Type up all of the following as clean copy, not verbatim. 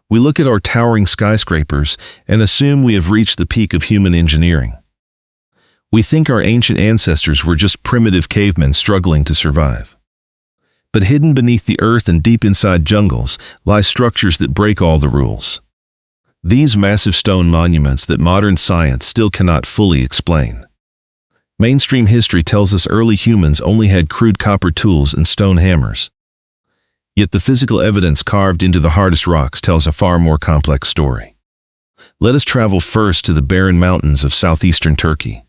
We look at our towering skyscrapers and assume we have reached the peak of human engineering. We think our ancient ancestors were just primitive cavemen struggling to survive. But hidden beneath the earth and deep inside jungles lie structures that break all the rules. These massive stone monuments that modern science still cannot fully explain. Mainstream history tells us early humans only had crude copper tools and stone hammers. Yet the physical evidence carved into the hardest rocks tells a far more complex story. Let us travel first to the barren mountains of southeastern Turkey.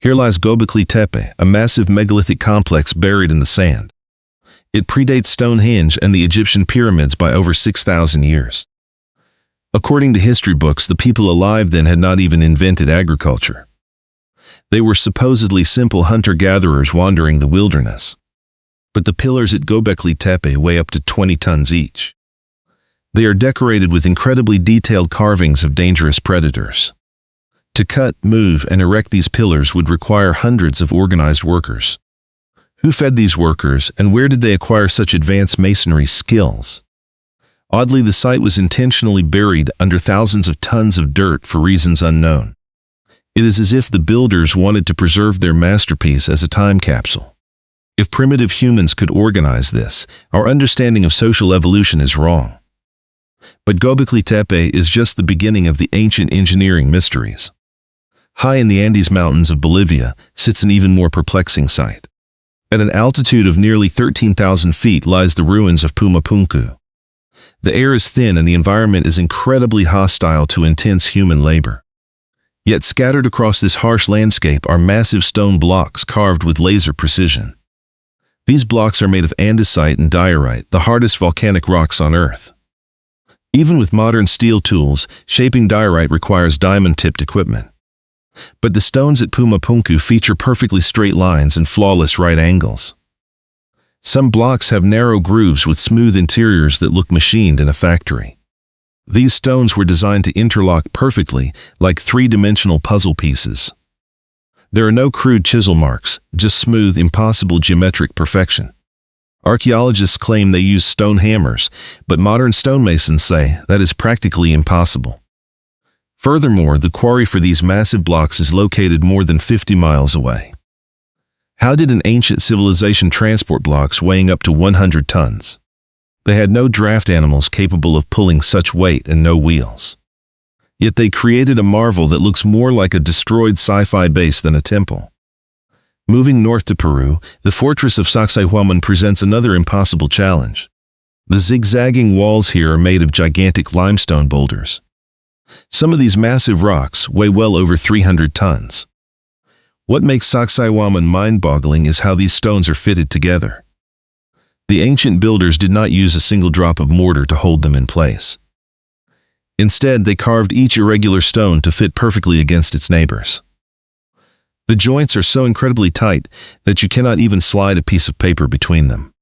Here lies Gobekli Tepe, a massive megalithic complex buried in the sand. It predates Stonehenge and the Egyptian pyramids by over 6,000 years. According to history books, the people alive then had not even invented agriculture. They were supposedly simple hunter-gatherers wandering the wilderness. But the pillars at Gobekli Tepe weigh up to 20 tons each. They are decorated with incredibly detailed carvings of dangerous predators. To cut, move, and erect these pillars would require hundreds of organized workers. Who fed these workers, and where did they acquire such advanced masonry skills? Oddly, the site was intentionally buried under thousands of tons of dirt for reasons unknown. It is as if the builders wanted to preserve their masterpiece as a time capsule. If primitive humans could organize this, our understanding of social evolution is wrong. But Gobekli Tepe is just the beginning of the ancient engineering mysteries. High in the Andes Mountains of Bolivia sits an even more perplexing sight. At an altitude of nearly 13,000 feet lies the ruins of Puma Punku. The air is thin and the environment is incredibly hostile to intense human labor. Yet scattered across this harsh landscape are massive stone blocks carved with laser precision. These blocks are made of andesite and diorite, the hardest volcanic rocks on Earth. Even with modern steel tools, shaping diorite requires diamond-tipped equipment. But the stones at Puma Punku feature perfectly straight lines and flawless right angles. Some blocks have narrow grooves with smooth interiors that look machined in a factory. These stones were designed to interlock perfectly, like three-dimensional puzzle pieces. There are no crude chisel marks, just smooth, impossible geometric perfection. Archaeologists claim they use stone hammers, but modern stonemasons say that is practically impossible. Furthermore, the quarry for these massive blocks is located more than 50 miles away. How did an ancient civilization transport blocks weighing up to 100 tons? They had no draft animals capable of pulling such weight and no wheels. Yet they created a marvel that looks more like a destroyed sci-fi base than a temple. Moving north to Peru, the fortress of Sacsayhuaman presents another impossible challenge. The zigzagging walls here are made of gigantic limestone boulders. Some of these massive rocks weigh well over 300 tons. What makes Sacsayhuaman mind-boggling is how these stones are fitted together. The ancient builders did not use a single drop of mortar to hold them in place. Instead, they carved each irregular stone to fit perfectly against its neighbors. The joints are so incredibly tight that you cannot even slide a piece of paper between them.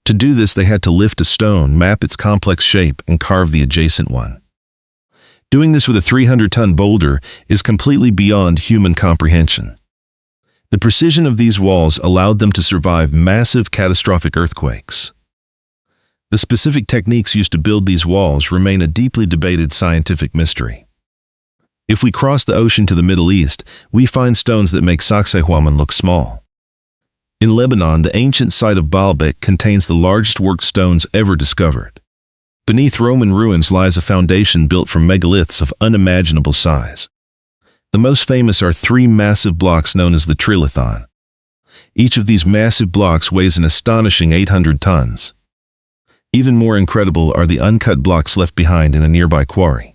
To do this, they had to lift a stone, map its complex shape, and carve the adjacent one. Doing this with a 300-ton boulder is completely beyond human comprehension. The precision of these walls allowed them to survive massive, catastrophic earthquakes. The specific techniques used to build these walls remain a deeply debated scientific mystery. If we cross the ocean to the Middle East, we find stones that make Sacsayhuaman look small. In Lebanon, the ancient site of Baalbek contains the largest worked stones ever discovered. Beneath Roman ruins lies a foundation built from megaliths of unimaginable size. The most famous are three massive blocks known as the trilithon. Each of these massive blocks weighs an astonishing 800 tons. Even more incredible are the uncut blocks left behind in a nearby quarry.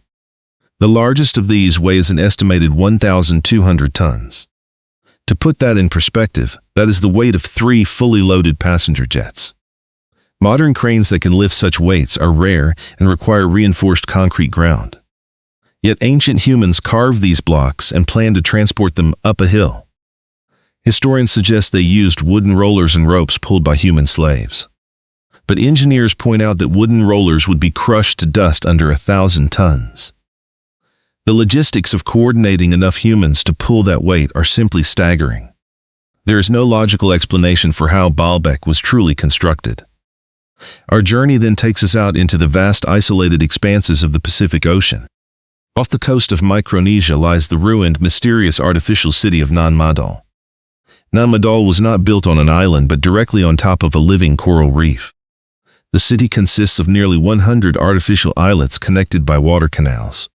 The largest of these weighs an estimated 1,200 tons. To put that in perspective, that is the weight of 3 fully loaded passenger jets. Modern cranes that can lift such weights are rare and require reinforced concrete ground. Yet ancient humans carved these blocks and planned to transport them up a hill. Historians suggest they used wooden rollers and ropes pulled by human slaves. But engineers point out that wooden rollers would be crushed to dust under 1,000 tons. The logistics of coordinating enough humans to pull that weight are simply staggering. There is no logical explanation for how Baalbek was truly constructed. Our journey then takes us out into the vast isolated expanses of the Pacific Ocean. Off the coast of Micronesia lies the ruined, mysterious artificial city of Nan Madol. Nan Madol was not built on an island but directly on top of a living coral reef. The city consists of nearly 100 artificial islets connected by water canals.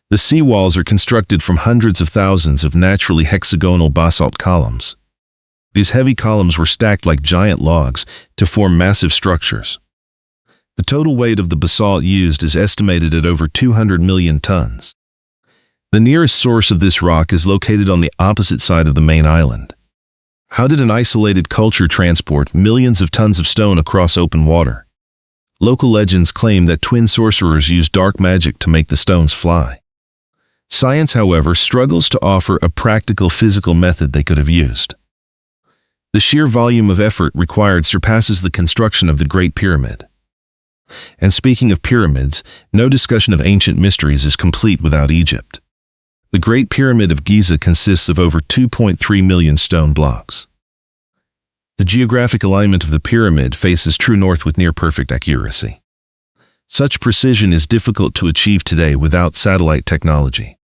The seawalls are constructed from hundreds of thousands of naturally hexagonal basalt columns. These heavy columns were stacked like giant logs to form massive structures. The total weight of the basalt used is estimated at over 200 million tons. The nearest source of this rock is located on the opposite side of the main island. How did an isolated culture transport millions of tons of stone across open water? Local legends claim that twin sorcerers used dark magic to make the stones fly. Science, however, struggles to offer a practical physical method they could have used. The sheer volume of effort required surpasses the construction of the Great Pyramid. And speaking of pyramids, no discussion of ancient mysteries is complete without Egypt. The Great Pyramid of Giza consists of over 2.3 million stone blocks. The geographic alignment of the pyramid faces true north with near-perfect accuracy. Such precision is difficult to achieve today without satellite technology.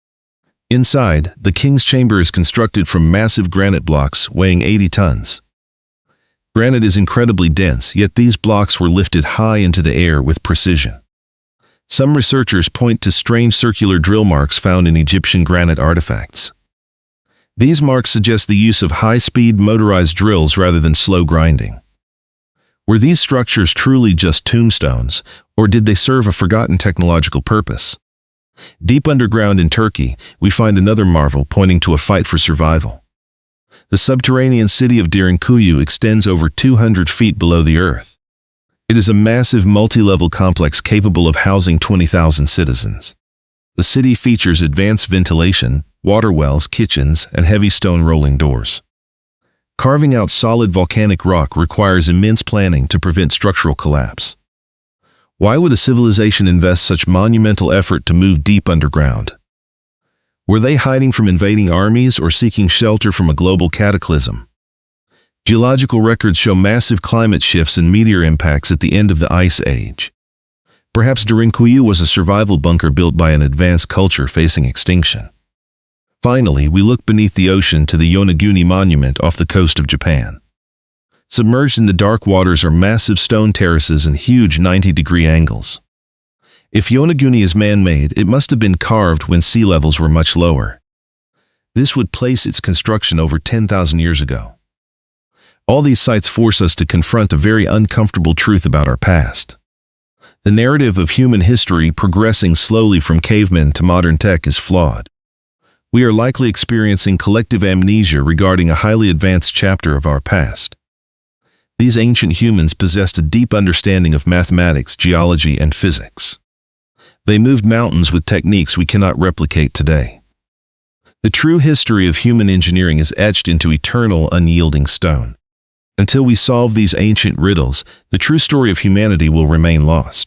Inside, the king's chamber is constructed from massive granite blocks weighing 80 tons. Granite is incredibly dense, yet these blocks were lifted high into the air with precision. Some researchers point to strange circular drill marks found in Egyptian granite artifacts. These marks suggest the use of high-speed motorized drills rather than slow grinding. Were these structures truly just tombstones, or did they serve a forgotten technological purpose? Deep underground in Turkey, we find another marvel pointing to a fight for survival. The subterranean city of Derinkuyu extends over 200 feet below the earth. It is a massive multi-level complex capable of housing 20,000 citizens. The city features advanced ventilation, water wells, kitchens, and heavy stone rolling doors. Carving out solid volcanic rock requires immense planning to prevent structural collapse. Why would a civilization invest such monumental effort to move deep underground? Were they hiding from invading armies or seeking shelter from a global cataclysm? Geological records show massive climate shifts and meteor impacts at the end of the Ice Age. Perhaps Derinkuyu was a survival bunker built by an advanced culture facing extinction. Finally, we look beneath the ocean to the Yonaguni Monument off the coast of Japan. Submerged in the dark waters are massive stone terraces and huge 90-degree angles. If Yonaguni is man-made, it must have been carved when sea levels were much lower. This would place its construction over 10,000 years ago. All these sites force us to confront a very uncomfortable truth about our past. The narrative of human history progressing slowly from cavemen to modern tech is flawed. We are likely experiencing collective amnesia regarding a highly advanced chapter of our past. These ancient humans possessed a deep understanding of mathematics, geology, and physics. They moved mountains with techniques we cannot replicate today. The true history of human engineering is etched into eternal, unyielding stone. Until we solve these ancient riddles, the true story of humanity will remain lost.